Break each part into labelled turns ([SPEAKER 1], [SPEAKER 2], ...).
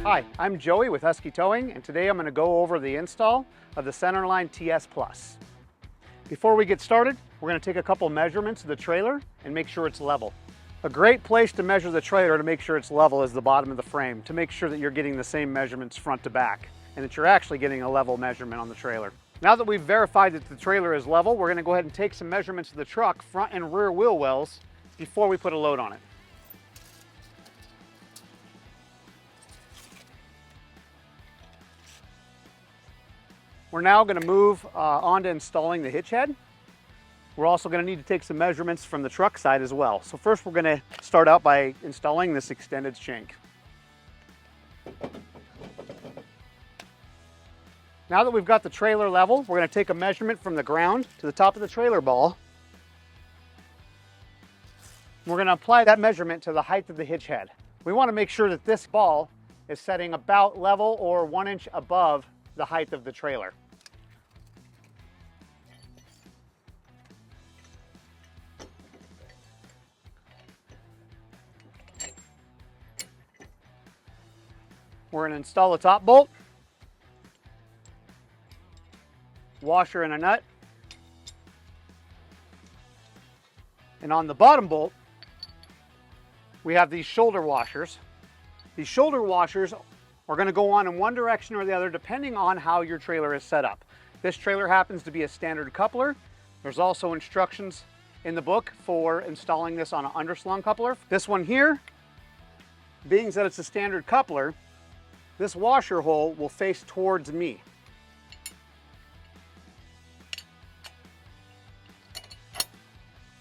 [SPEAKER 1] Hi, I'm Joey with Husky Towing, and today I'm going to go over the install of the Centerline TS Plus. Before we get started, we're going to take a couple measurements of the trailer and make sure it's level. A great place to measure the trailer to make sure it's level is the bottom of the frame, to make sure that you're getting the same measurements front to back and that you're actually getting a level measurement on the trailer. Now that we've verified that the trailer is level, we're going to go ahead and take some measurements of the truck front and rear wheel wells before we put a load on it. We're now going to move on to installing the hitch head. We're also going to need to take some measurements from the truck side as well. So first we're going to start out by installing this extended shank. Now that we've got the trailer level, we're going to take a measurement from the ground to the top of the trailer ball. We're going to apply that measurement to the height of the hitch head. We want to make sure that this ball is setting about level or 1 inch above the height of the trailer. We're going to install a top bolt, washer and a nut, and on the bottom bolt we have these shoulder washers. These shoulder washers are going to go on in one direction or the other depending on how your trailer is set up. This trailer happens to be a standard coupler. There's also instructions in the book for installing this on an underslung coupler. This one here, being that it's a standard coupler, this washer hole will face towards me.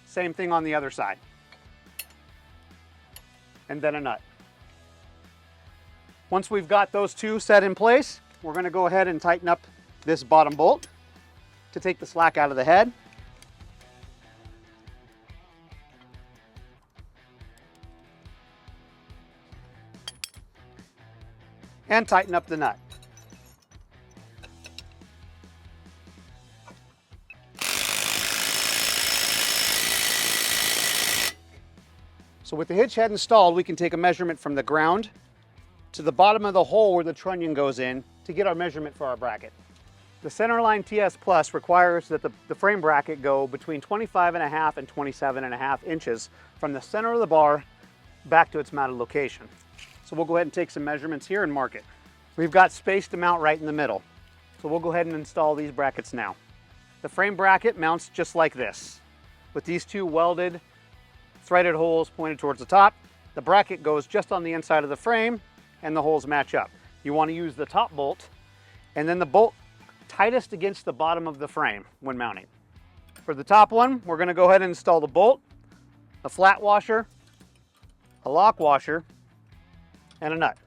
[SPEAKER 1] Same thing on the other side. And then a nut. Once we've got those two set in place, we're going to go ahead and tighten up this bottom bolt to take the slack out of the head. And tighten up the nut. So with the hitch head installed, we can take a measurement from the ground to the bottom of the hole where the trunnion goes in to get our measurement for our bracket. The Centerline TS Plus requires that the frame bracket go between 25.5 and 27.5 inches from the center of the bar back to its mounted location. So we'll go ahead and take some measurements here and mark it. We've got space to mount right in the middle. So we'll go ahead and install these brackets now. The frame bracket mounts just like this, with these two welded, threaded holes pointed towards the top. The bracket goes just on the inside of the frame and the holes match up. You want to use the top bolt and then the bolt tightest against the bottom of the frame when mounting. For the top one, we're going to go ahead and install the bolt, a flat washer, a lock washer, and a nut.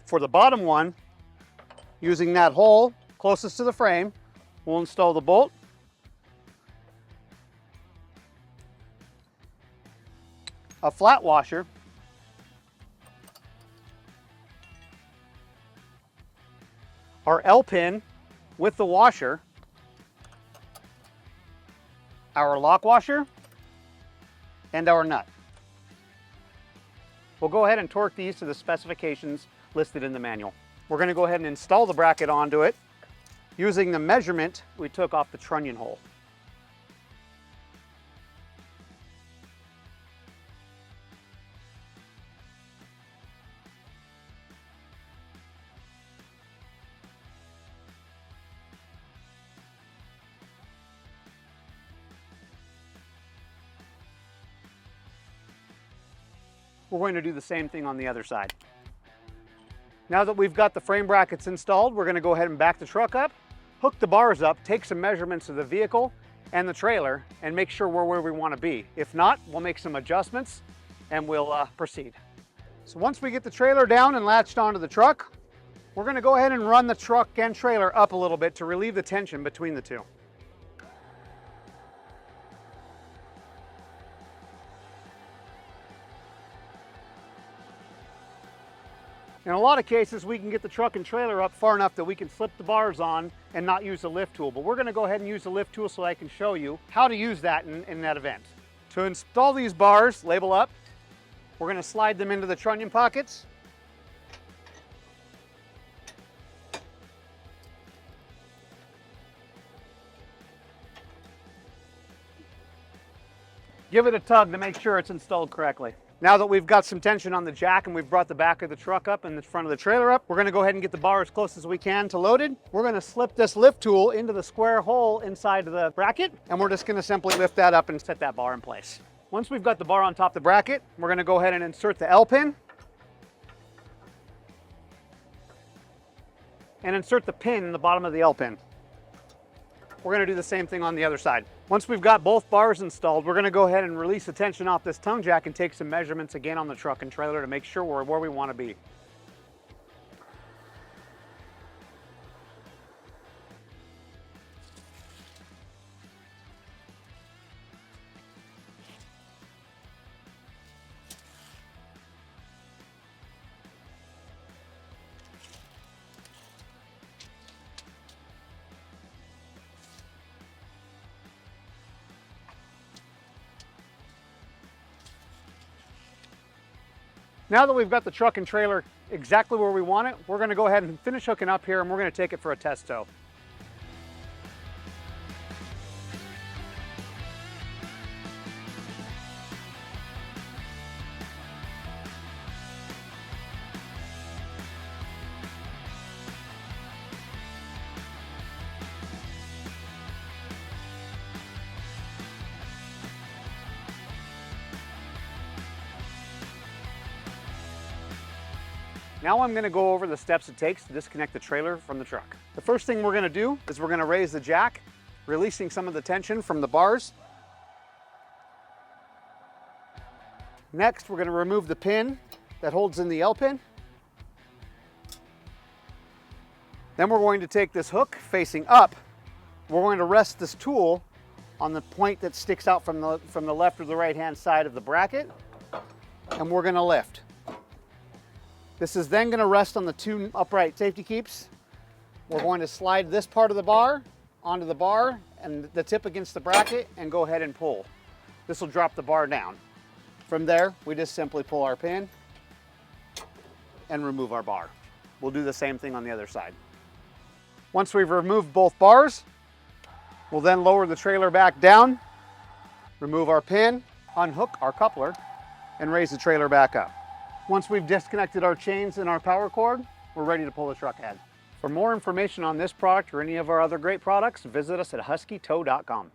[SPEAKER 1] For the bottom one, using that hole closest to the frame, we'll install the bolt, a flat washer, our L pin with the washer, our lock washer, and our nut. We'll go ahead and torque these to the specifications listed in the manual. We're going to go ahead and install the bracket onto it using the measurement we took off the trunnion hole. We're going to do the same thing on the other side. Now that we've got the frame brackets installed, we're going to go ahead and back the truck up, hook the bars up, take some measurements of the vehicle and the trailer, and make sure we're where we want to be. If not, we'll make some adjustments and we'll proceed. So once we get the trailer down and latched onto the truck, we're going to go ahead and run the truck and trailer up a little bit to relieve the tension between the two. In a lot of cases, we can get the truck and trailer up far enough that we can slip the bars on and not use the lift tool, but we're going to go ahead and use the lift tool so I can show you how to use that in that event. To install these bars, label up, We're going to slide them into the trunnion pockets. Give it a tug to make sure it's installed correctly. Now that we've got some tension on the jack and we've brought the back of the truck up and the front of the trailer up, we're going to go ahead and get the bar as close as we can to loaded. We're going to slip this lift tool into the square hole inside of the bracket, and we're just going to simply lift that up and set that bar in place. Once we've got the bar on top of the bracket, we're going to go ahead and insert the L pin and insert the pin in the bottom of the L pin. We're going to do the same thing on the other side. Once we've got both bars installed, we're going to go ahead and release the tension off this tongue jack and take some measurements again on the truck and trailer to make sure we're where we want to be. Now that we've got the truck and trailer exactly where we want it, we're going to go ahead and finish hooking up here, and we're going to take it for a test tow. Now I'm going to go over the steps it takes to disconnect the trailer from the truck. The first thing we're going to do is we're going to raise the jack, releasing some of the tension from the bars. Next, we're going to remove the pin that holds in the L pin. Then we're going to take this hook facing up. We're going to rest this tool on the point that sticks out from the left or the right hand side of the bracket, and we're going to lift. This is then going to rest on the two upright safety keeps. We're going to slide this part of the bar onto the bar and the tip against the bracket and go ahead and pull. This will drop the bar down. From there, we just simply pull our pin and remove our bar. We'll do the same thing on the other side. Once we've removed both bars, we'll then lower the trailer back down, remove our pin, unhook our coupler, and raise the trailer back up. Once we've disconnected our chains and our power cord, we're ready to pull the truck ahead. For more information on this product or any of our other great products, visit us at huskytow.com.